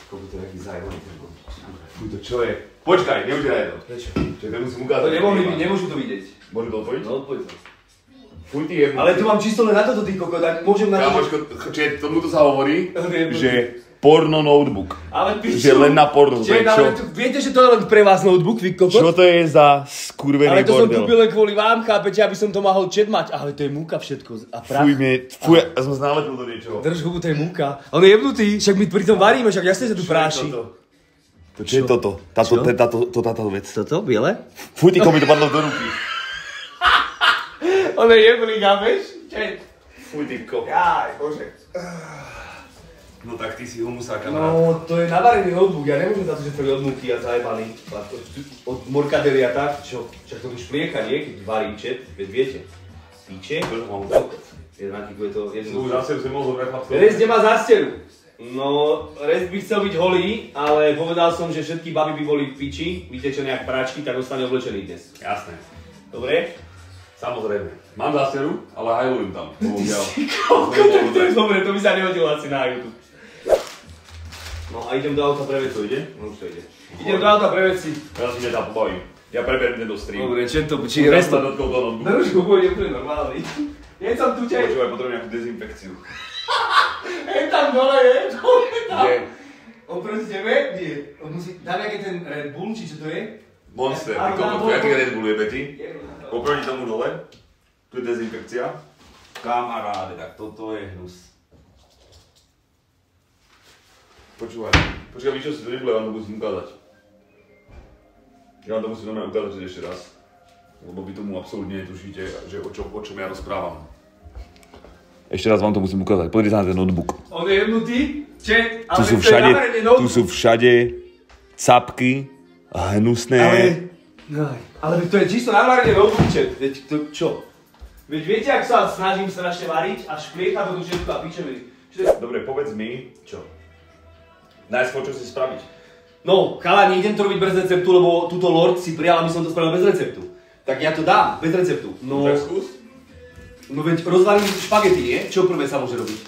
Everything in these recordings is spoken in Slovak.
Koľko to je taký zájemný ten bod. Fuj, to čo je? Počkaj, neužeraj to. Prečo? Čo to musím ukázať. To nemôžu to vidieť. Môžu to odpojiť? No odpoj to. Fuj, ty jedno. Ale tu mám čisto len na toto, ty koko, tak môžem na to... Kamoško, tomuto sa hovorí, že porno notebook. Ale piču. Že len na porno. Viete, že to je len pre vás notebook, vy kokot? Čo to je za skurvený bordel? Ale to som kúpil len kvôli vám, chápete, aby som to mohol čet mať. Ale to je múka všetko. A prach. Fuj, ja som sa nalepil do niečoho. Drž hubu, to je múka. On je jebnutý, však my pri tom varíme, však jasne sa tu práši. Čo je toto? Táto vec. Toto, biele? Fuj, ty mi to padlo do ruky. On je jebný, chápeš? Fuj, ty ko. Jaj, bože. No tak ty si humusá, kamarát. No, to je navarený notebook, ja nemôžem za to, že to je od múky a zajebaný. Od morkadery a tak, čo? Však to už plieka, nie? Keď varí čet, veď viete. Píče? Jednátiku je to jedno. Sú zásteru si mohol zobrať chlapcov. Rez nemá zásteru. No, Rez by chcel byť holý, ale povedal som, že všetky baby by boli v piči, vytečené jak práčky, tak ostane oblečený dnes. Jasné. Dobre? Samozrejme. Mám zásteru, ale hajlujem tam. Koľko, to je dobre, to by sa nehodilo asi na YouTube. No a idem do auta pre veci. Ide? No už to ide. Idem do auta pre veci. Ja si tam pobavím. Ja preberiem ten do streamu. Dobre, čo to? Či Rez to? dotkol do notebooku. Držku, pôjdem, to je normálny. Je tam tu čaj. Počúvaj, potrebujem nejakú dezinfekciu. Je tam dole, je? Kde? Oproti tebe? Nie. On musí, dám jaký ten Red Bull, či čo to je? Monster, Áno, ty kokot, áno, jaký áno. Red Bull je, Betty? Oproti tomu dole. Tu je dezinfekcia. Kamaráde, tak toto je hnus. Počúvaj, víš čo si to nebude, ja vám to musím ukázať. Ja vám to musím normálne ukázať ešte raz. Lebo vy tomu absolútne netušíte, že o čom ja rozprávam. Ešte raz vám to musím ukázať, pozrite sa na ten notebook. On je jebnutý, čet, ale Tu sú všade capky, hnusné. Ale to je čisto navarené notebook, čet. Veď to čo? Veď viete, ak sa snažím strašne variť a šplieka to tu všetko a piče mi. Dobre, povedz mi, Čo? najskôr čo si spraviť. No, chalani, idem to robiť bez receptu, lebo túto Lord si prijal, aby som to spravil bez receptu. Tak ja to dám, bez receptu. No, Tak skús. no veď rozvarím špagety, nie? Čo prvé sa môže robiť?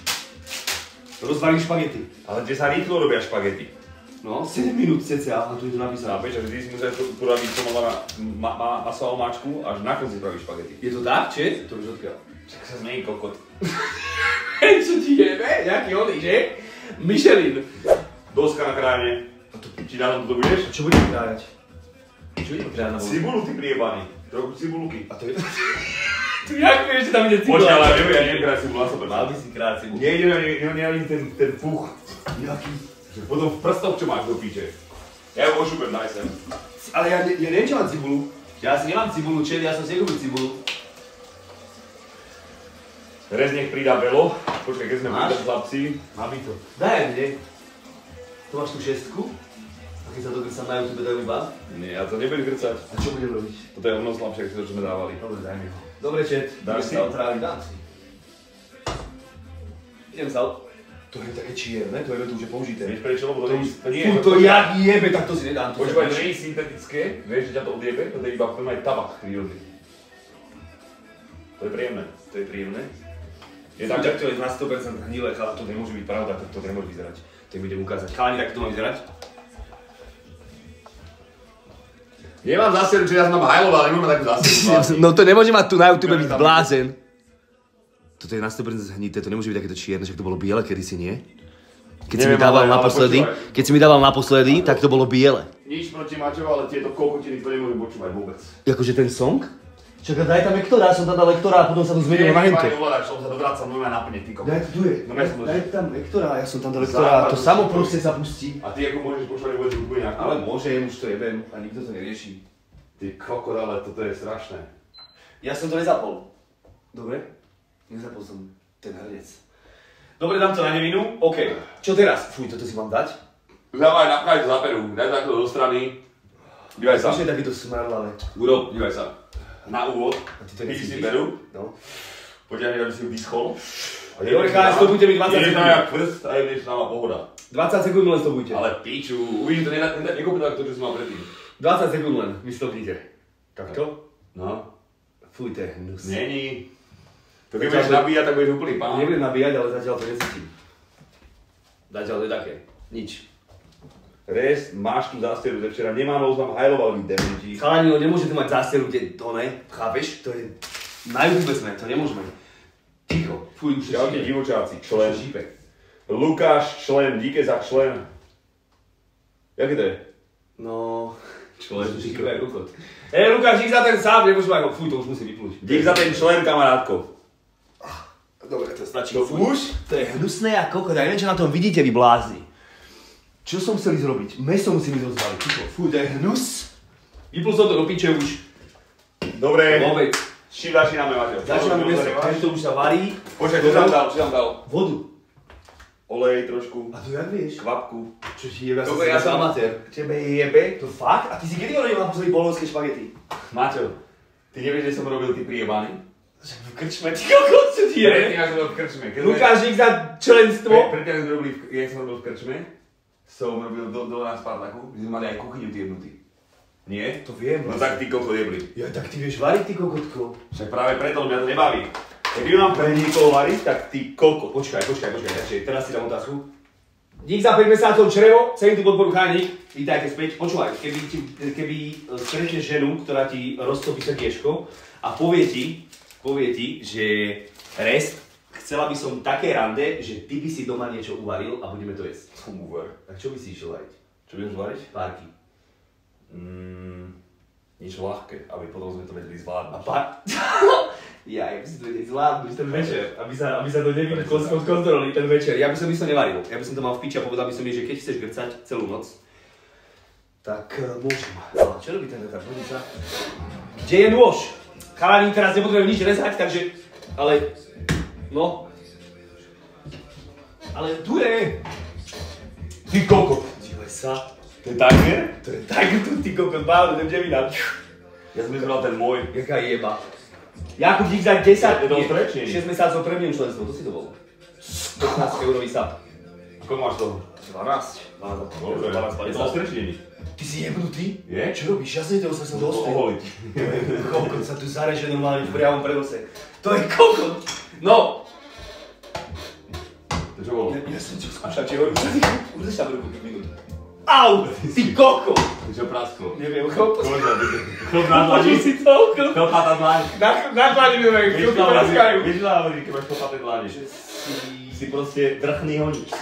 Rozvarím špagety. Ale kde sa rýchlo robia špagety. No, 7 minút cca, a tu je to napísané. Chápeš, že ty si musel urobiť to masovú mačku, až na konci spravíš špagety. Je to tak, či? To už odkiaľ. Čak sa zmení kokot. Čo ti jebe? Jaký oný, že? Michelin. Doska na kráne. Či na tom to budeš? A čo budeme krájať? Čo budeme krájať na vodu? Cibulu, ty priebaný. Trochu cibulky. A to je... Tu jak vieš, že tam ide cibula? Počkaj, ale ja neviem krájať cibulu, na 100%. Mal by si krájať cibulu. Nie, ten puch. Jaký? Že potom v prstoch, čo máš do píče. Ja ho ošupem, daj sem. Ale ja neviem, čo mám cibulu. Ja asi nemám cibulu, čet, ja som si nekúpil cibulu. Rez nech pridá velo. Počkaj, keď sme Máš? pridali chlapci. Má by to. Daj mne. Tu máš tú šestku. A keď sa to grcam na YouTube, dajú iba. Nie, ja to nebudem grcať. A čo budem robiť? Toto je o mnoho slabšie, ako si to, čo sme dávali. Dobre, daj mi ho. Dobre, čet. Dáš si? Idem sa otráviť, dám si. Idem sa To je také čierne, to je tu už je použité. Vieš prečo? Lebo to nie Fú, to jak jebe, tak to si nedám. Počúvaj, to nie je syntetické, vieš, že ťa to odjebe, to je iba v tom aj tabak prírodný. To je príjemné. To je príjemné. Je Tak tak, to je na 100% hnilé, chala, to nemôže byť pravda, tak to nemôže vyzerať. To im idem ukázať. Chalani, tak to má vyzerať? nemám zásteru, či ja som tam hajloval, ale nemám takú zásteru. No to nemôže mať tu na YouTube byť byť blázen. Toto je na 100% zhnité, to nemôže byť takéto čierne, však to bolo biele kedysi, nie? Keď si mi dával naposledy, tak to bolo biele. Nič proti Maťovi, ale tieto kokotiny to nemôžem počúvať vôbec. Akože ten song? Čakaj, daj tam lektora, som tam dal lektora a potom sa to zmenilo na hento. Som sa dovracal normálne naplne, ty kokot. Daj tu je, No, ja som daj tam lektora, ja som tam dal lektora, to samo proste sa pustí. A ty ako môžeš počúvať vôbec hudbu nejakú? Ale môžem, už to jebem a nikto to nerieši. Ty kokot, ale toto je strašné. Ja som to nezapol. Dobre? Nezapol som ten hrnec. Dobre, dám to na nevinu. OK. Čo teraz? Fuj, toto si mám dať? Dávaj, napchaj to za peru, daj to takto do strany. Dívaj sa. Čo je takýto smrlavé? Urob, dívaj sa. Na úvod, A ty to ty si necítiš? peru, No. poďahni, aby si ju vyschol. Dobre, chalani, stopujte mi 20 Je to sekúnd. jak prst a je sama pohoda. 20 sekúnd len stopujte. Ale piču, uvidíš to nekúpim tak to, čo som mal predtým. 20 sekúnd len, mi stopnite. Takto? No, Fuj, to je hnus. není. To keď budeš nabíjať, tak budeš úplný pán. Nebudem nabíjať, ale zatiaľ to necítim. Zatiaľ to je také. Nič. Rest, máš tu zásteru ze včera, nemám ho, mám hajloval mi dementi. Chalani, nemôžete mať zásteru, to ne, chápeš? To je... Na YouTube sme, to nemôžeme. Ticho, fuj, už Čaute divočáci, člen. šípe. Lukáš, člen, díky za člen. Jaké to je? No... Člen, šípe aj kokot. Lukáš, dík za ten sám, nemôžem aj ho, fuj, to už musím vyplúť. Dík za ten člen, kamarátko. Dobre, to stačí. To už? To je hnusné a kokot, ja neviem, čo na tom vidíte, vy blázni. Čo som chcel ísť robiť? Meso musím ísť rozvaliť. Fuj, to je hnus. Vyplul som to do piče už. Dobre. Vôbec. Čím začíname, Maťo? Začíname meso, tento už sa varí. Počkaj, čo tam dal? Vodu. Olej trošku. A to jak vieš? Kvapku. Čo ti jebe, ja som amatér. Tebe jebe? To fakt? A ty si kedy hovoril naposledy polonské špagety? Maťo, ty nevieš, že som robil ty priebany? V krčme, ty kokot, čo ti Predtým, je? jak som robil v krčme. Lukášik za členstvo. Predtým, jak som robil v krčme, som robil dole na Spartaku, kde sme mali aj kuchyňu tiernutý. Nie? To viem. No tak ty kokot jebli. Ja, tak ty vieš variť, ty kokotko. Však práve preto mňa to nebaví. Keby mám pre niekoho variť, tak ty kokot. Počkaj, takže teraz si dám otázku. Dík za 5 mesiacov črevo, celý tú podporu chánik, vítajte späť. Počúvaj, keby stretneš ženu, ktorá ti roztopí srdiečko a povie ti, že Rest, chcela by som také rande, že ty by si doma niečo uvaril a budeme to jesť. Som uver. Tak čo by si išiel variť? Čo budeš variť? Párky. Niečo ľahké, aby potom sme to vedeli zvládnuť. Ja by si to vedeli zvládnuť ten večer, aby sa to nevidí kontrolí ten večer. Ja by som to nevaril. Ja by som to mal v piči a povedal by som jej, že keď chceš grcať celú noc, tak môžem. Ale čo robí ten tá budnica? Kde je nôž? Chalani, teraz nepotrebujem nič rezať, takže... Ale... No. Ale tu je... Ty kokot. Dívaj sa. To je tiger? To je tiger tu, ty kokot, bálo, idem devina. Ja som vyzval ten môj. Jaká jeba. Jakub, dík za 10, Je to strečný. 6 mesiacov premium členstvo, to si to bolo. 15 eurový sap. Koľko máš toho? 12. Dobre, je to ostrečnený. Ty si jebnutý? Je? Čo robíš? Jasne, toho sa To oholiť. Kokot sa tu zareže normálne v priamom prenose. To je kokot! No! To čo bolo? Ja som čo skúšal, či hovorím, už sa v ruku 5 minút. Au! Ty kokot! To čo prasklo? Neviem, kokot. Chlop na dlani. Počuj si to, kokot. Chlopatá dlaň. Na dlani neviem, kokot praskajú. Vieš na hovorí, keď máš chlopatá dlani. Si proste vrchný honič.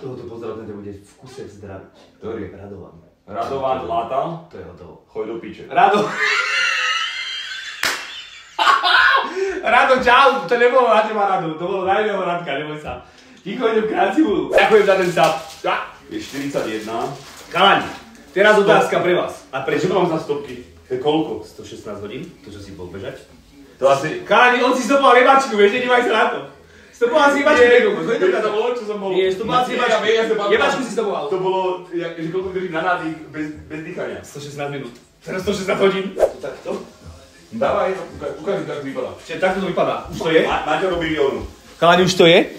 Tohoto pozdrav, ten bude v kuse zdraviť. Ktorý? Radovan. Radovan látal, To je hotovo. choď do piče. Rado, čau, to nebolo na teba Rado, to bolo na iného Radka, neboj sa. Ticho, idem krácivu. Ďakujem za ten sap. Je 41. Chalani, teraz otázka pre vás. A Prečo prečo to mám za stopky? To je koľko? 116 hodín, to čo si bol bežať? To asi... Chalani, on si stopoval jebačku, vieš, nedívaj sa na to. Stopoval si jebačku, Vieš, to bolo, čo som bol... Nie, stopoval si jebačku. Jebačku si stopoval. To bolo, že koľko drží na nádych bez dýchania. 116 minút. Teraz 116 hodín. Takto? Dávaj, ukáž mi, ako to vypadá. Čiže takto to vypadá. Už to je? Maťo robí rionu. Chalani, už to je?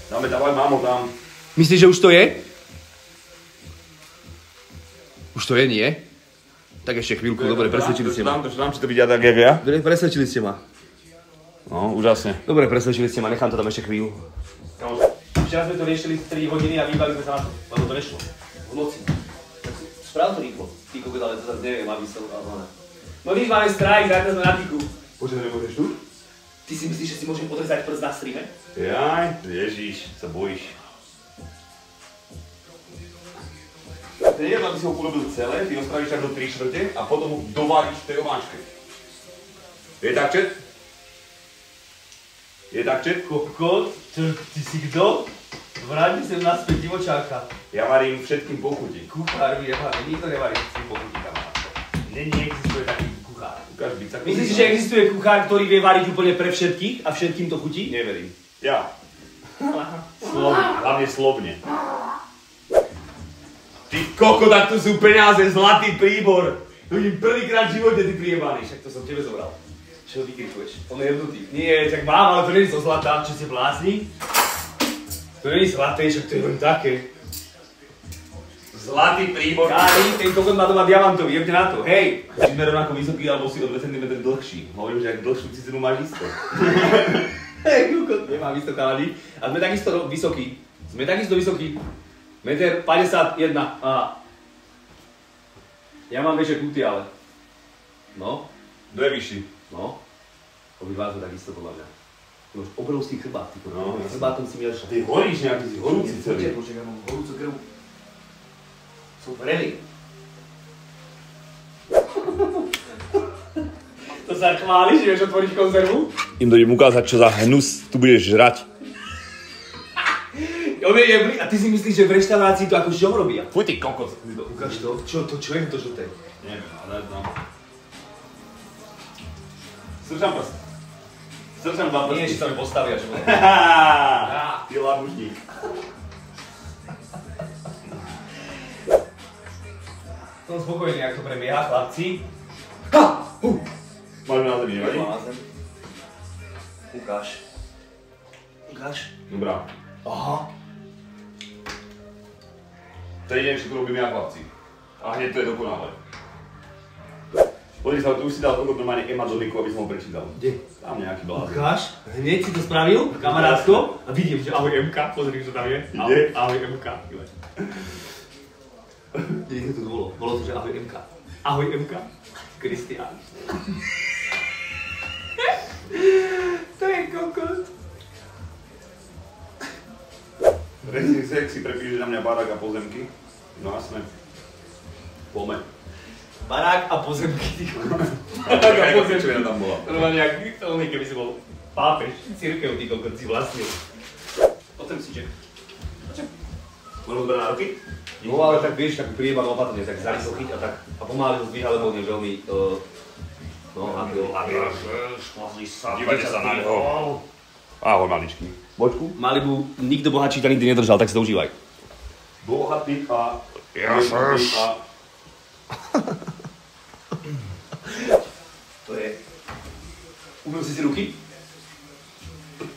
Dávaj, mámo tam. Myslíš, že už to je? Už to je, nie? Tak ešte chvíľku, dobre, presvedčili ste ma. Čo tam, či to vidia tak, jak ja? Dobre, presvedčili ste ma. No, úžasne. Dobre, presvedčili ste ma, nechám to tam ešte chvíľu. Včera sme to riešili 3 hodiny a vybali sme sa na to, lebo to nešlo. V noci. Sprav to rýchlo. Ty kokot, ale to zase neviem, aby som... No nič, máme strajk, zajtra sme na týku. Počkaj, nebudeš tu? Ty si myslíš, že si môžem odrezať prst na streame? Jaj, ježiš, sa bojíš. To nie je to, aby si ho urobil celé, ty ho spravíš tak do 3/4 a potom ho dovaríš v tej omáčke. Je tak, čet? Je tak, čet? Kokot? Ty si kto? Vráťme sem naspäť divočáka. Ja varím všetkým pochutí. Kuchár nevarí, nikto nevarí všetkým pochutí, kamarát. Neexistuje taký kuchár. Ukáž bica. Myslíš, že existuje kuchár, ktorý vie variť úplne pre všetkých a všetkým to chutí? Neverím. Ja. Slovne, hlavne slovne. Ty koko, tak tu sú peniaze, zlatý príbor. Tu idem prvýkrát v živote, ty priebaný. Však to som tebe zobral. Čo vykrikuješ? On je jebnutý. Nie, tak mám, ale to nie je zo zlata. Čo ste blázni? To nie je zlaté, však to je len také. Zlatý príbor. Kári, ten kokot má doma diamantový, jebte na to, hej! Či sme rovnako vysoký, alebo si o 2 cm dlhší. Hovorím, že ak dlhšiu cicinu máš isto. Hej, kokot, nemám isto, chalani. A sme takisto vysokí. Sme takisto vysokí. Meter 51. Aha. Ja mám väčšie kuty, ale. No. Kto je vyšší? No. Obidva to takisto podľa mňa. Ty máš obrovský chrbát, ty No, chrbátom si miel Ty horíš nejaký, si horúci celý. Počkaj, ja mám horúcu krv. Som vrelý. To sa chváliš, že vieš otvoriť konzervu? Im dojdem ukázať, čo za hnus tu budeš žrať. A ty si myslíš, že v reštaurácii to ako čo robia? Fuj ty kokos. Ukáž to. Čo je to žlté? Neviem, ale dám. Strčam prst. Strčam dva prsty. Nie, že sa mi postavia, že bude. Ty labužník. Som spokojný, ak to prebieha, chlapci. Máš na zemi, nevadí? Ukáž. Dobrá. Aha. To je jediné, čo tu robím ja, chlapci. A hneď to je dokonalé. Pozri sa, tu už si dal kokot normálne Ema do liku, aby som ho prečítal. Kde? Tam nejaký blázon. Ukáž. Hneď si to spravil, kamarátko. A vidím, že ahoj MK, pozri, čo tam je. Ide? Ahoj MK. Kde to bolo? Bolo to, že ahoj MK. Ahoj MK. Kristián. To je kokot. Racing Sexy prepíše na mňa barák a pozemky. No jasné. Poďme. Barák a pozemky, ty kokot. Barák a pozemky. Čo tam bola? Normálne jak Tony, keby si bol pápež. Cirkev, ty kokot, si vlastnil. Poďme si, Jack. Môžem zbrať na ruky? No ale tak vieš, takú priebahnú opatrne, tak zali chyť a tak. A pomaly ho zdvíha, lebo on je veľmi... no, pozri sa. Dívajte sa na neho. Ahoj, maličký. Bočku? Malibu nikto bohatší to nikdy nedržal, tak si to užívaj. Bohatý a... Ježiš. To je... Umyl si ruky?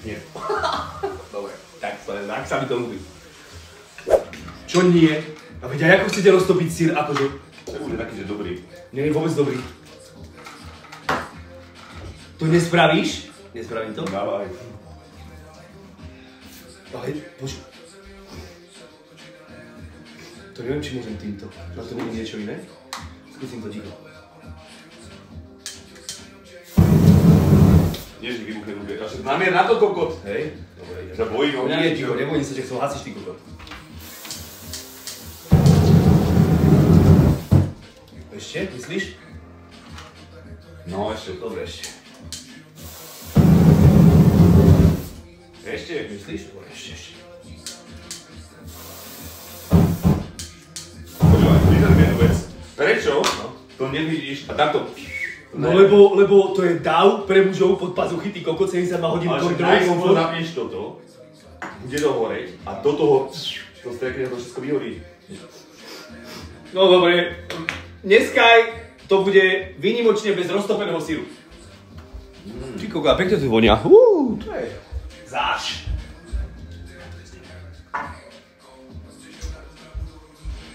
Nie. Dobre, tak sa mi to ľúbi. Čo nie? A veď aj ako chcete roztopiť sír, akože... To bude taký, že dobrý. Nie je vôbec dobrý. To nespravíš? Nespravím to? Dávaj. Ale počuj. To neviem, či môžem týmto. Na to nie je niečo iné? Skúsim to ticho. Nie, že vybuchne ruke. Namier na to, kokot. Hej? Dobre, idem. Sa bojím, ho. Nie, ticho, nebojím sa, že chcel hasiš ty kokot. Ešte, myslíš? No, ešte. Dobre, ešte. Ešte? Myslíš? Dobre, ešte. Počúvaj, vidíš mi jednu vec. Prečo to nevidíš a takto... No lebo to je dav pre mužov pod pazuchy, ty kokot, 72 hodín Ale však koridorový najskôr komfort. zapneš toto, bude to horeť a do toho to strekne a to všetko vyhorí. No dobre, dneskaj to bude výnimočne bez roztopeného syru. Ty kokot, a pekne to vonia. To je záš.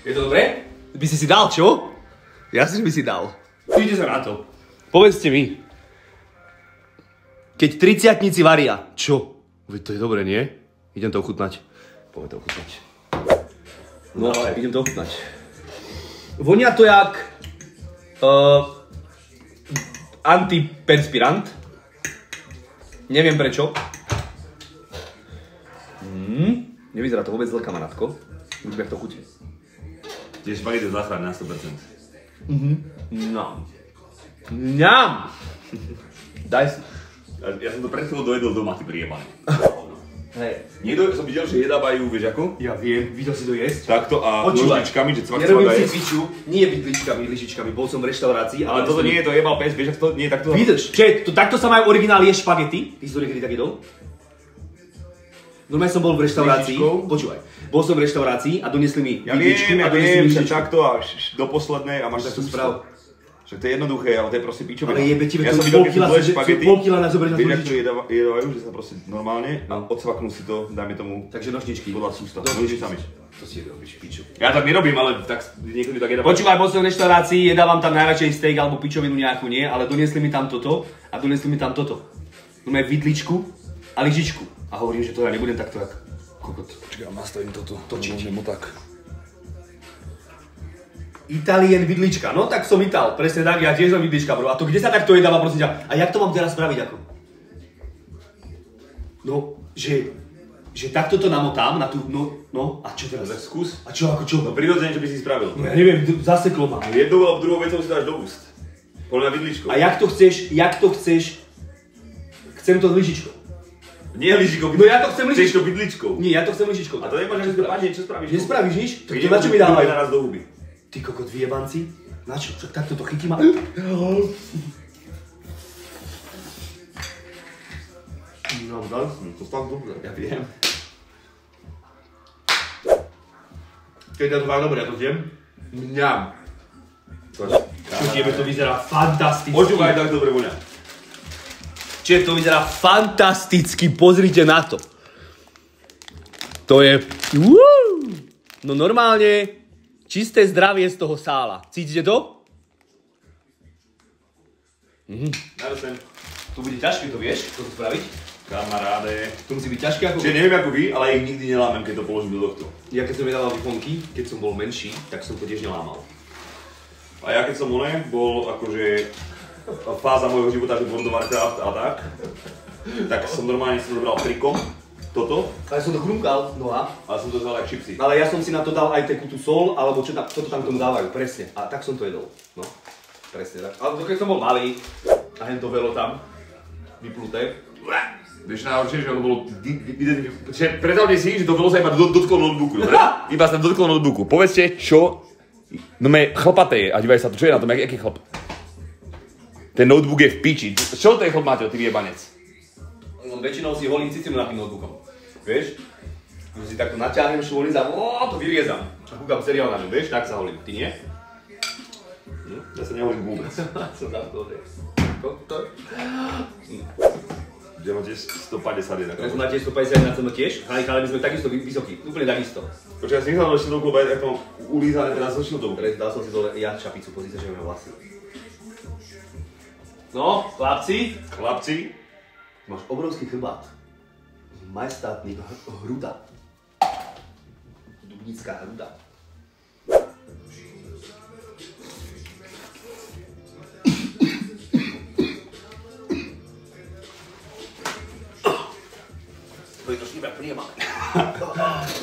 Je to dobré? By si dal, čo? Jasne, že by si dal. Idite sa na to. Povedzte mi. Keď 30-tnici varia, čo? Veď to je dobré, nie? Idem to ochutnať. Poďme to ochutnať. No, idem to ochutnať. Vonia to jak... antiperspirant. Neviem prečo. Nevyzerá to vôbec zle, kamarátko. Uvidíme, jak to chutí. Tiež fakt ide zachráť na 100%. No. Ňam! Daj si. Ja som to pred chvíľou dojedol doma, ty priebaný. Hej. Niekto som videl, že jedávajú, vieš ako? Ja viem, videl si to jesť? Takto a Počúvaj. nožničkami, že cvak Nerobím cvak si jesť. piču, nie lyžičkami, bol som v reštaurácii. Ale toto nie je to jebal pes, vieš, ak to nie je takto... Vydrž, takto sa majú originál jesť špagety. Ty si to niekedy tak jedol? Normálne som bol v reštaurácii, Lyžičkou? počúvaj. Bol som v reštaurácii a donesli mi Ja vidličku viem, a donesli mi že lyžičku. takto a do poslednej a máš Tak to sústo. sprav. Však to je jednoduché, ale to je proste pičovina. Ale jebe ti, Ja to som videl, pol keď kila tu doješ sa- špagety, pol kila na zober na vieš, tú ak to jedávajú, že sa proste normálne a odsvaknú si to, dajme tomu, Takže nožničky. podľa sústa. Nožničky. Nožnicami. To si robíš piču. Ja tak nerobím, ale tak niekto tak jedáva. Počúvaj, bol som v reštaurácii, jedávam tam najradšej steak alebo pičovinu nejakú, nie? Ale doniesli mi tam toto a doniesli mi tam toto. Máme vidličku a lyžičku. A hovorím, že to ja nebudem takto jak Kokot. Počkaj, nastavím toto. Točiť. Nebo tak. Italien vidlička, no tak som Ital, presne tak, ja tiež som vidlička, bro. A to kde sa takto jedáva, prosím ťa? A jak to mám teraz spraviť ako? No, že takto to namotám na tú, no, a čo teraz? Tak skús. A čo, ako čo? No prirodzene, čo by si spravil. No ja neviem, zaseklo ma. Jednou alebo druhou vecou si dáš do úst. Podľa mňa vidličkou. A jak to chceš? Chcem to lyžičkou. Nie lyžičkou, No ja to chcem chceš to vidličkou. Nie, ja to chcem lyžičkou. A to nemáš, že si to padne, čo spravíš? Nespravíš nič? Tak To na čo mi dávajú? naraz do huby. Ty kokot vyjebanci? Na čo? Však takto to chytím a... No, to fakt dobré. Ja viem. Keď je to fakt dobré, ja to zjem. Mňam. Čo tiebe to vyzerá fantasticky. Počúvaj, tak dobre voňa. Čiže to vyzerá fantasticky, pozrite na to. To je... No normálne, čisté zdravie z toho sála. Cítite to? Najdo sem. To bude ťažké, to vieš, toto spraviť? Kamaráde. To musí byť ťažké ako... Čiže neviem ako vy, ale ich nikdy nelámem, keď to položím do tohto. Ja keď som jedával výponky, keď som bol menší, tak som to tiež nelámal. A ja keď som bol akože fáza môjho života, že World of Warcraft a tak som normálne si zobral trikom, toto, Ale som to chrumkal, no a? ale som to vzal jak čipsy. Ale ja som si na to dal aj takú tú sol, alebo čo to tam k tomu dávajú, presne. A tak som to jedol, no. Presne tak. Ale to keď som bol malý, a hen to velo tam, vypluté. Vieš najhoršie, že ono bolo... Predstavte si, že to velo sa iba dotklo notebooku, dobre? Iba sa dotklo notebooku. Povedzte, čo... No chlpaté je, a dívaj sa to, čo je na tom, aký chlp? Ten notebook je v piči. Čo to je chlp, Mateo, ty vyjebanec? Väčšinou si holím cicinu nad tým notebookom, vieš? Že si takto naťahnem švolíc a to vyriezam. A kúkam seriál na ňom, vieš? Tak sa holím, ty nie? Ja sa neholím vôbec. Som tam to, Kde máte 151. Keď máte 151 cm tiež, ale my sme takisto vysokí, úplne takisto. Počkaj, ja si nechal ešte do kluba, jak to ulízané teraz so šiltou. Dal som si dole ja čapicu, pozrite, že mám vlasy. No, chlapci. Chlapci, Máš obrovský chrbát. Majestátny hruda. Dubnická hruda. To je to šíbe priema.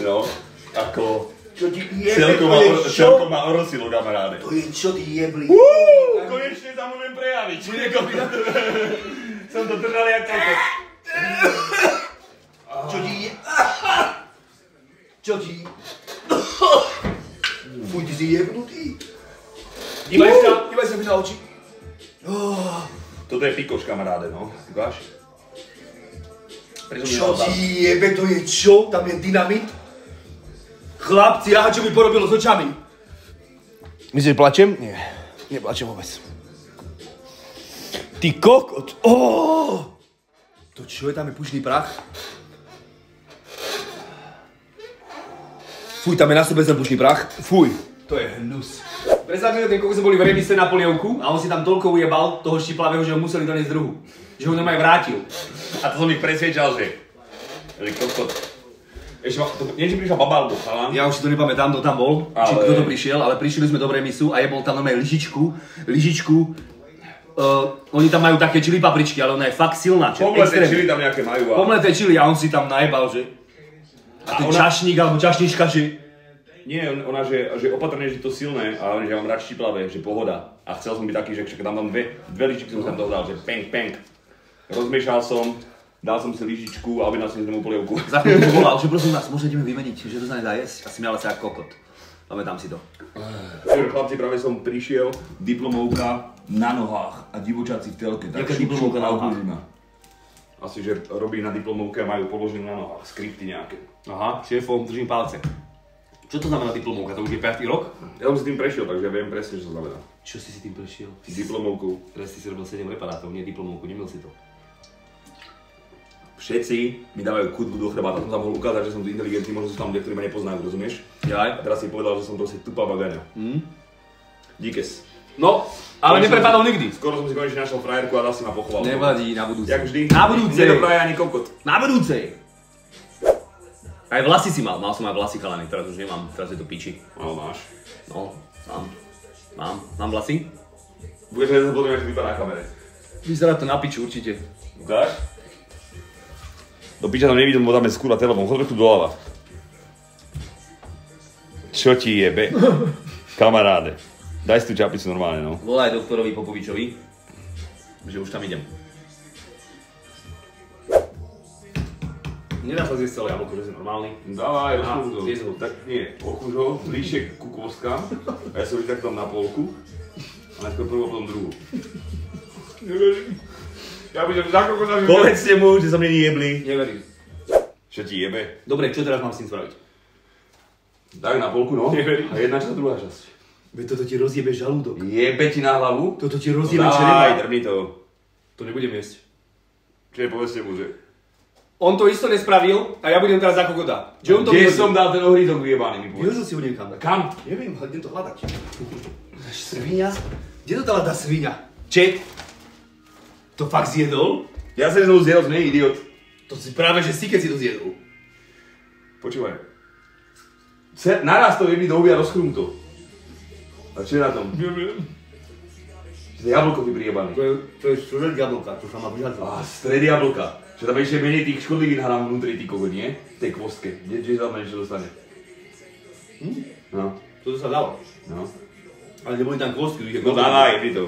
jo, ako... Čo ti jebe, to je čo? Celkom ma orosilo, kamaráde. To je čo ty jebli? Konečne sa môžem prejaviť. Som to držal jak kokot. Čo ti je... Čo ti... Fuj, ty si jebnutý. Dívaj sa mi na oči. Toto je pikoš, kamaráde, no. Ukáž? Čo ti jebe, to je čo? Tam je dynamit? Chlapci, aha, čo mi porobilo s očami? Myslíš, že plačem? Nie, neplačem vôbec. Ty kokot, To čo je, tam je pušný prach? Fuj, tam je na sebe ten pušný prach. Fuj. To je hnus. Predstavte, že ten kokos boli v remise na polievku a on si tam toľko ujebal toho štiplavého, že ho museli doniesť druhu. Že ho normálne vrátil. A to som ich presvedčal, že... kokot. Ešte nie, či prišla baba alebo chalán. Ja už si to nepamätám, kto tam bol, či kto to prišiel, ale prišli sme do remisu a jebol tam normálne lyžičku. Oni tam majú také čili papričky, ale ona je fakt silná. Pomleté čili tam nejaké majú. Pomleté čili a on si tam najebal, že... A ten čašník alebo čašnička, že... Nie, ona, že opatrne, že to silné, ale že ja mám rád štiplavé, že pohoda. A chcel som byť taký, že však tam mám dve lyžičky som tam dodal, že penk. Rozmiešal som, dal som si lyžičku a objednal som si tomu polievku. Za chvíľu volal, že prosím vás, môžete mi vymeniť, že to sa nedá jesť? A smiala sa ako kokot. Pamätám si to. Chlapci, práve som prišiel, diplomovka na nohách a divočáci v telke. Jaká diplomovka na nohách? Asi, že robí na diplomovke a majú položené na nohách, skripty nejaké. Aha, šéfom, držím palce. Čo to znamená diplomovka? To už je 5. rok? Ja som si tým prešiel, takže viem presne, čo to znamená. Čo si tým prešiel? Diplomovku. Teraz si robil 7 reparátov, nie diplomovku, nemil si to. Všetci mi dávajú kudbu do chrbáta, som sa mohol ukázať, že som tu inteligentný, možno sú tam ľudia, ktorí ma nepoznajú, rozumieš? Jaj. A teraz si povedal, že som proste tupá bagaňa. Díkes. No, ale neprepadol nikdy. Skoro som si konečne našiel frajerku a zase ma pochoval. Nevadí, na budúce. Jak vždy. Na budúce. Nedopraje ani kokot. Na budúcej. Aj vlasy si mal som aj vlasy kalany, teraz už nemám, teraz je to piči. No, máš. No, mám vlasy? Budeš vedieť, potom, jak vypadá na kamere. Vyzerá to na piču určite. Ukáž? Do piča tam nevidím, bo dáme skúra telefón, chod trochu doľava. Čo ti jebe? Kamaráde. Daj si tú čapicu normálne, no. Volaj doktorovi Popovičovi, že už tam idem. Nedá sa zjesť celé jablko, že si normálny. Dávaj, rozkúš ho. zjes ho. Tak nie, okúš ho, bližšie ku kôstkám. A ja som už tak tam na polku. A najskôr prvú, potom druhú. Neverím. Ja budem za koľko. Povedzte mu, že som není jebli. Neverím. Čo ti jebe? Dobre, čo teraz mám s tým spraviť? Tak na polku, no. Neverím. A jedna časť, druhá časť. Veď toto ti rozjebe žalúdok. Jebe ti na hlavu? Toto ti rozjebe čreva. čreva. Drni to. To nebudem jesť. Čiže povedzte mu, že... On to isto nespravil a ja budem teraz za kokoda. Kde som dal ten ohrízok vyjebaný, mi povedz. Vyhozil si ho niekam. Kam? Neviem, idem to hľadať. Svinia? Kde to dala tá svinia? Ček? To fakt zjedol? Ja som znovu zjedol, to nie je idiot. To si práve, že si keď si to zjedol. Počúvaj. Naraz to je mi do huby a rozchrúm to. A čo je na tom? Neviem. To je jablko vypriebaný. To je stred jablka, čo sa má vyhadzovať. Á, stred jablka. Čo tam ešte menej tých škodlivých hrám vnútri, ty kogo, nie? V tej kvostke. Kde sa tam ešte dostane? No. Toto sa dalo. No. Ale neboli tam kvostky. No dávaj, jedni to.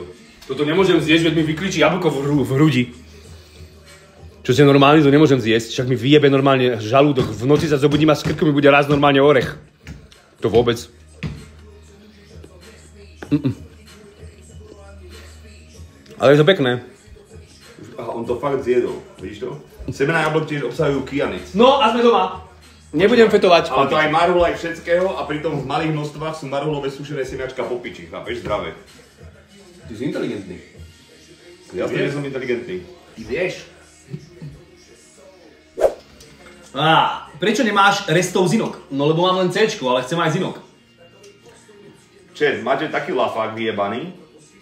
Toto nemôžem zjesť, veď mi vykričí jablko v hrudi. Čo si normálny, to nemôžem zjesť, však mi vyjebe normálne žalúdok. V noci sa zobudím a z krku mi bude raz normálne orech. To vôbec. Ale je to pekné. Aha, on to fakt zjedol, vidíš to? Semená jablok tiež obsahujú kyanic. No a sme doma. Nebudem fetovať. Ale to aj marhul aj všetkého a pritom v malých množstvách sú marhulové sušené semiačka po piči, chápeš? Zdravé. Ty si inteligentný. Jasne, že som inteligentný. Ty vieš. Prečo nemáš restov zinok? No lebo mám len C-čko, ale chcem aj zinok. Čet, máte taký lafák vyjebaný,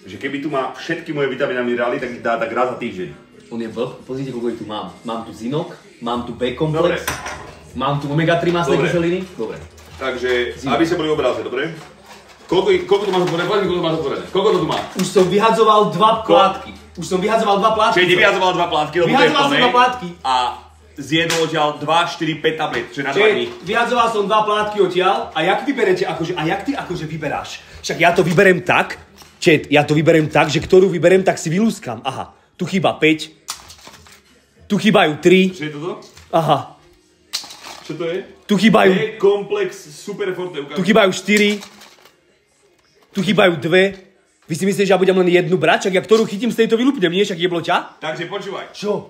že keby tu má všetky moje vitamíny a minerály, tak ich dá tak raz za týždeň. On je blb, pozrite, koľko ich tu mám. Mám tu zinok, mám tu B-komplex, mám tu omega-3 masné kyseliny. Dobre. Takže, aby ste boli obraze, dobre? Koľko tu máš otvorené? Povedz mi, koľko máš otvorené. Koľko to tu má? Už som vyhadzoval 2 plátky. Čiže nevyhadzoval 2 plátky, lebo to je Vyhadzoval som 2 plátky. A zjedol odtiaľ 2, 4, 5 tablet, čo je na 2 dní. Vyhadzoval som 2 plátky odtiaľ a jak vyberete, a jak ty akože vyberáš? Však ja to vyberem tak, ja to vyberem tak, že ktorú vyberem, tak si vylúskam. Aha, tu chýba 5, tu chýbajú 3. Čo je toto? Aha. Čo to je? Tu chýbajú... komplex super forte, ukáž. Tu chýbajú 4. Tu chýbajú 2. Vy si myslíte, že ja budem len jednu brať? Čak ja ktorú chytím, z tejto vylúpnem, nie? Však jeblo ťa? Takže počúvaj. Čo?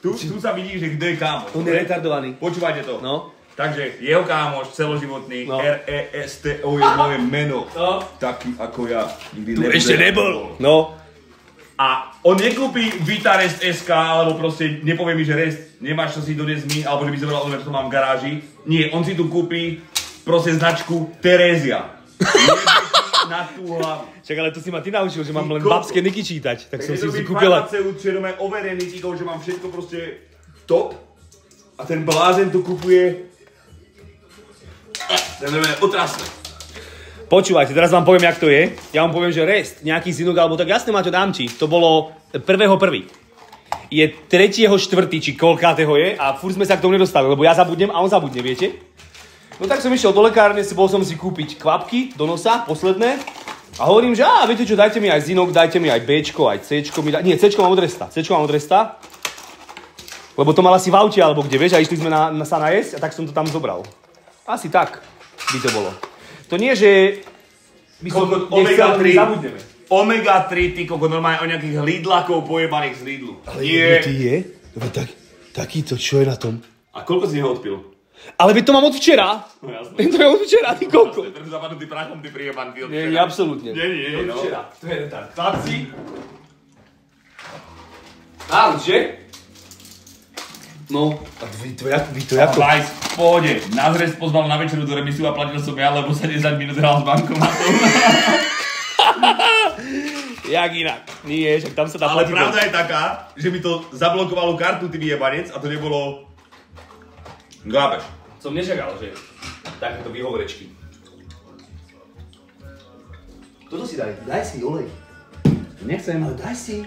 Tu sa vidí, že kto je kámoš. On je retardovaný. Počúvajte to. No. Takže jeho kámoš celoživotný, No. R-E-S-T-O je moje meno. No. Taký ako ja. Nikdy Tu ešte nebol. No. A on nekúpi Vitarest SK, alebo proste nepovie mi, že rest, nemáš čo si doniesť mi, alebo že by zobral, že to mám v garáži. Nie, on si tu kúpi proste značku Terézia. Na tú hlavu. Čak, ale to si ma ty naučil, že mám len babské niky čítať. Tak som si kúpil. farmaceut, čo je doma overený tíkov, že mám všetko proste top. A ten blázen tu kupuje... Ten je otrasné. Počúvajte, teraz vám poviem, jak to je. Ja vám poviem, že rest, nejaký zinok, alebo tak jasne ma to dám ti. To bolo 1.1. Je 3.4. či koľkátého je a furt sme sa k tomu nedostali, lebo ja zabudnem a on zabudne, viete? No tak som išiel do lekárne, bol som si kúpiť kvapky do nosa, posledné. A hovorím, že viete čo, dajte mi aj zinok, dajte mi aj Bčko, aj Cčko. Nie, Cčko mám od resta. Cčko mám od resta. Lebo to mal asi v aute alebo kde, vieš, a išli sme sa najesť a tak som to tam zobral. Asi tak by to bolo. To nie, že by som nechcel, ale zabudneme. Omega 3, ty koko, normálne o nejakých Lidlakov pojebaných z Lidlu. Ale ty je? Takýto, čo je na tom? A koľko si neho odpil? Ale veď to mám od včera. No jasné. To je od včera, ty koko. Ten zapadnutý prachom, ty prijeban, ty od včera. Nie, absolútne. Nie, Od no. včera. To je retard. Chlapci. Áno, že? No, a vy to ako? Vajs, v pohode. Nás Rest pozval na večeru do remisu a platil som ja, lebo sa 10 minút hral s bankomatom. Jak inak? Nie, však tam sa dá Ale platiť. pravda je taká, že mi to zablokovalo kartu, ty vyjebanec, a to nebolo... Gábeš. Som nečakal, že takéto výhovorečky. Toto si daj si olej. Nechcem. Ale daj si.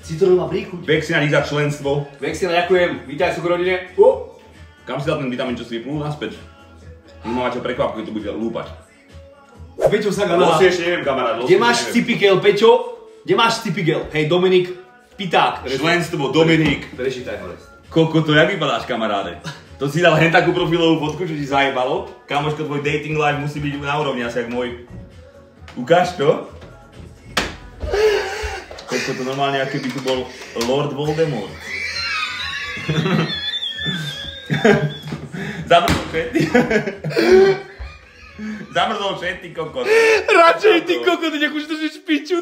Citrónu má príchuť. Vexina, dík za členstvo. Vexina, ďakujem. Vítaj v rodine. Kam si dal ten vitamín, čo si vyplul naspäť? Máte prekvapku, keď to bude lúpať. Peťo Sagana. Losi ešte neviem, kamarát. Kde máš cipigel, Peťo? Kde máš cipigel? Hej, Dominik, Piták. Členstvo, Dominik. Prečítaj hore. Koko, to jak vypadáš, kamaráde? To si dal hen takú profilovú fotku, čo ti zajebalo? Kamoško, tvoj dating life musí byť na úrovni asi jak môj. Ukáž to? Koko, to normálne, ako keby tu bol Lord Voldemort. Zamrzol všetky. Zamrzol všetky, kokot. Radšej ty kokot, nech už držíš piču.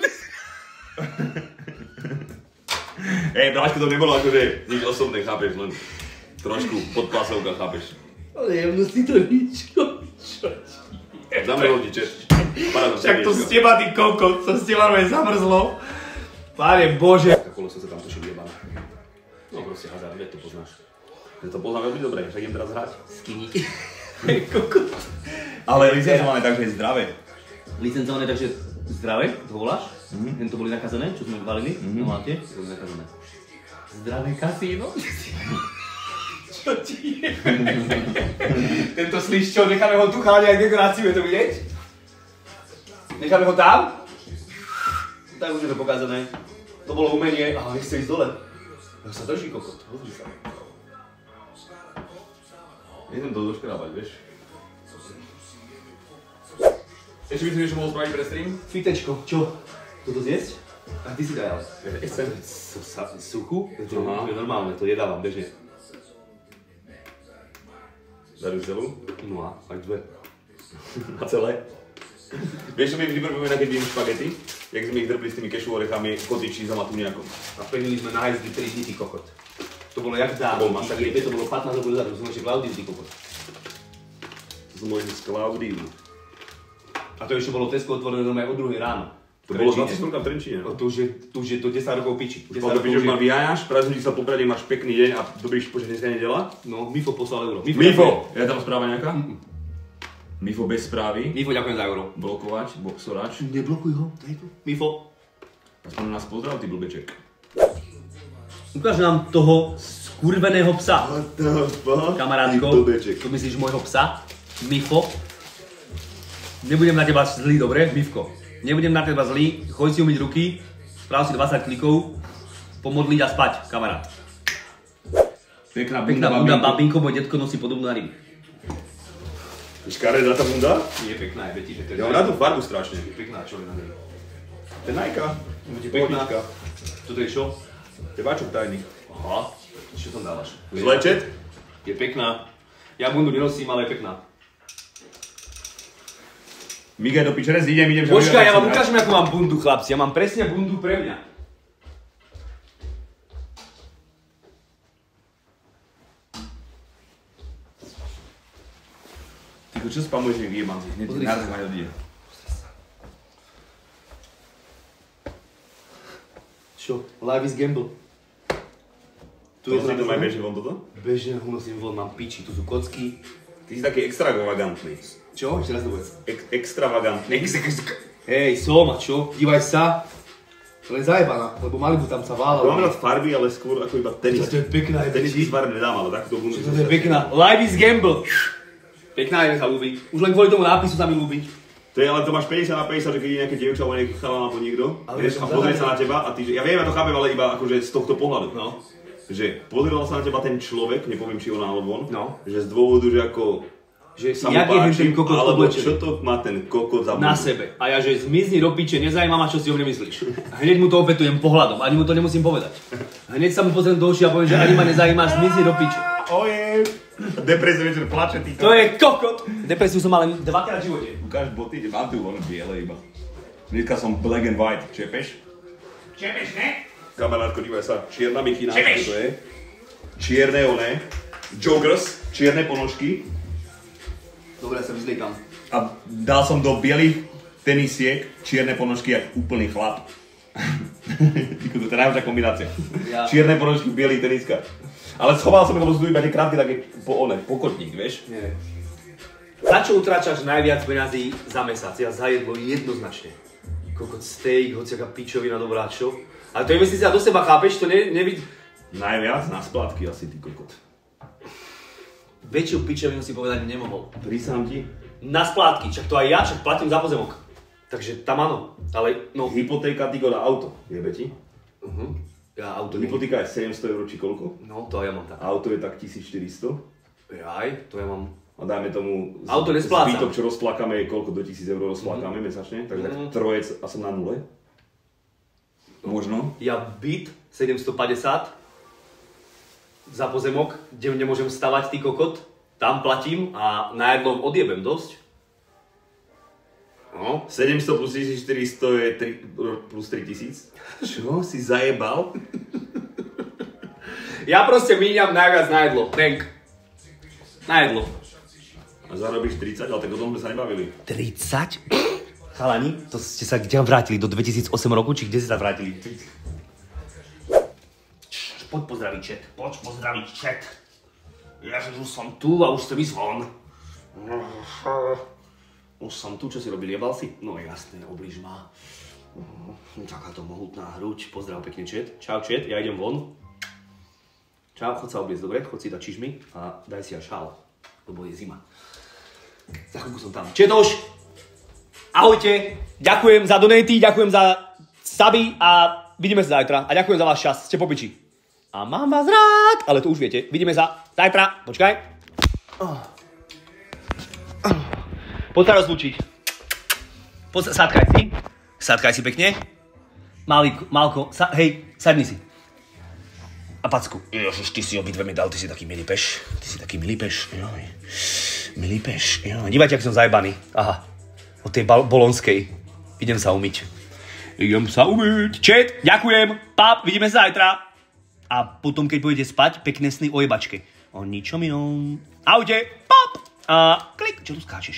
Hej, Bráško, to nebolo akože nič osobné, chápeš, len trošku podpásovka, chápeš. Ale jemno si to nič. Zamrzol ti čet. Však to z teba, ty kokot, to z teba zamrzlo. Páne Bože. Kolo som sa tam točil jebané. No proste hazard, veď to poznáš. Ja to poznám veľmi dobre, však idem teraz hrať. Skinny. Kokot. Ale licencované takže je zdravé. Licencované takže zdravé, to voláš? Jen to boli nakazané, čo sme valili, no máte? To boli nakazané. Zdravé kasíno? Čo ti je? Tento sliščo, necháme ho tu cháňať dekoráciu, je to vidieť? Necháme ho tam? Tak už je to pokazané. To bolo umenie, ale nechce ísť dole. Ja sa drží kokot, pozri sa. Idem to doškrabať, vieš. Ešte by si niečo mohol spraviť pre stream? Fitečko, čo? Toto zjesť? A ty si daj ale. Chcem. Suchu? To je normálne, to jedávam bežne. Dajú celú? No a, aj dve. A celé? Vieš, čo mi vždy pripomína, keď jem špagety? Jak sme ich drbli s tými kešu orechami, kotičí za matúňakom. A vpevnili sme na hajzli 3 dní, ty kokot. To bolo jak dávno, To bol masaker. to bolo 15 rokov dozadu, som ešte Klaudiu, ty kokot. To som môj z Klaudiu. A to ešte bolo Tesco otvorené normálne o 2 ráno. To bolo 20 v Trenčíne, no? To už je to 10 rokov piči. Už potom píš, že ma vyháňaš, prazdnú ti sa poprade, máš pekný deň a dobríš počať dneska nedela? No, Mifo poslal euro. Mifo! Je tam správa nejaká? Mifo bez správy. Mifo, ďakujem za euro. Blokovač, boxorač. Neblokuj ho, daj to. Mifo. Aspoň nás pozdrav, ty blbeček. Ukáž nám toho skurveného psa. Kamarátko, blbeček. to myslíš môjho psa? Mifo? Nebudem na teba zlý, dobre? Mifko. Nebudem na teba zlý, choď si umyť ruky, správ si 20 klikov, pomodliť a spať, kamarát. Pekná Bunda, babinko, môj detko nosí podobnú na ryby. Škaredá tá bunda? Je pekná, je veti, že to je Ja mám na tú farbu strašne. pekná, čo je na nej. To je Nike. Pekná. Toto je čo? To je váčok tajný. Aha, čo tam dávaš? Zlečet? Je pekná. Ja bundu nenosím, ale je pekná. Miguel do pičere, idem. Počkaj, ja vám ukážem, ako mám bundu, chlapci. Ja mám presne bundu pre mňa. Tyko, čo spamuješ, jak jebanci? Hneď Pozri naraz sa. ma odíde. Čo? Life is gamble. Tu je to majú bežne von toto? Bežne ho nosím von, mám piči, tu sú kocky. Ty si taký extravagantný. Čo? Ešte raz to povedz. Extravagantný. Hej, som a čo? Dívaj sa. To je zajebaná, lebo Malibu tam sa vála. Mám rád farby, ale skôr ako iba tenis. To je pekná, je Tenis veci. z farb nedám, ale takto bundu. To je pekná. Life is gamble. Pekná je, sa ľúbi. Už len kvôli tomu nápisu sa mi ľúbi. To je, ale to máš 50 na 50, že keď je nejaké dievča alebo nejaký chalán alebo niekto, Ale vieš, a to pozrie zadanie. sa na teba a ty, že, ja viem, ja to chápem, ale iba akože z tohto pohľadu. No. Že pozeral sa na teba ten človek, nepoviem či ona alebo on, No. že z dôvodu, že ako Že sa mu jak je páči, ten kokot alebo oblečený. čo to má ten kokot za Na bundu. sebe. A ja, že zmizni do piče, nezajíma ma, čo si o mne myslíš. Hneď mu to opätujem pohľadom, ani mu to nemusím povedať. Hneď sa mu pozriem do očí a poviem, že ani ma nezajíma, zmizni do piče. Oje, depresia večer plače, ty To je kokot! Depresiu som mal len 2-krát v živote. Ukáž boty, mám tu on biele iba. Dneska som black and white, čepeš? Čepeš, ne? Kamarátko, dívaj sa, čierna mikina, Čepeš. čo to je? Čierne one, joggers, čierne ponožky Dobre, ja sa vyzliekam. a dal som do bielých tenisiek čierne ponožky jak úplný chlap. To je najlepšia kombinácia. Ja. Čierne ponožky, bielý teniska. Ale schoval som, lebo sú iba tie krátky také po kotník, vieš? Nie. Za čo utráčaš najviac peňazí za mesiac? Ja za jedlo jednoznačne. Kokot steak, hociaká pičovina dobrá, čo? Ale to je investícia do seba, chápeš? To nevidí... Najviac na splátky asi, ty kokot. Väčšiu pičovinu si povedať nemohol. Prísam ti. Na splátky, čak to aj ja, čak platím za pozemok. Takže tam áno, ale no... Hypotéka, ty na auto, jebe ti? Ja auto... Hypotéka je 700 € či koľko? No, to aj ja mám tak. Auto je tak 1400. Jaj, to ja mám... A dajme tomu, auto nesplácam. zbytok, čo rozplakáme, je koľko, do 1000 € rozplakáme mesačne, takže tak trojec a som na nule. Možno. Ja byt 750 za pozemok, kde nemôžem stavať, ty kokot, tam platím a na jedlom odjebem dosť. No. 700 plus 1400 je plus 3000. Čo? Si zajebal? Ja proste míňam najviac na jedlo. Denk. Na jedlo. A zarobíš 30, ale tak o tom sme sa nebavili. 30? Chalani, to ste sa kde vrátili? Do 2008 roku? Či kde ste sa vrátili? Poď pozdraviť chat. Poď pozdraviť chat. Ježiš, už som tu a už chcem ísť von. Už som tu, čo si robili? Jebal si? No jasné, oblíž ma. Takáto mohutná hruď. Pozdrav pekne chat. Čau chat, ja idem von. Čau, chod sa obliecť, dobre? Chod si dať čižmy a daj si aj šál, lebo je zima. Za chvíľku som tam. Četoš, ahojte, ďakujem za donaty, ďakujem za suby a vidíme sa zajtra. A ďakujem za váš čas, ste popiči. A mám vás rád, ale to už viete. Vidíme sa zajtra, počkaj. Poď sa rozlúčiť. Sadkaj si pekne. Malko, hej, sadni si. A packu. Ježiš, ty si obidve mi dal, ty si taký milý peš. Joj. Milý peš, joj. Dívajte, ak som zajebaný. Aha, od tej bolonskej. Idem sa umyť. Čet, ďakujem, pap, vidíme sa zajtra. A potom, keď pôjdete spať, pekné sny o jebačke. O ničom inom. Ahojte, pap. A klik, čo tu skáčeš?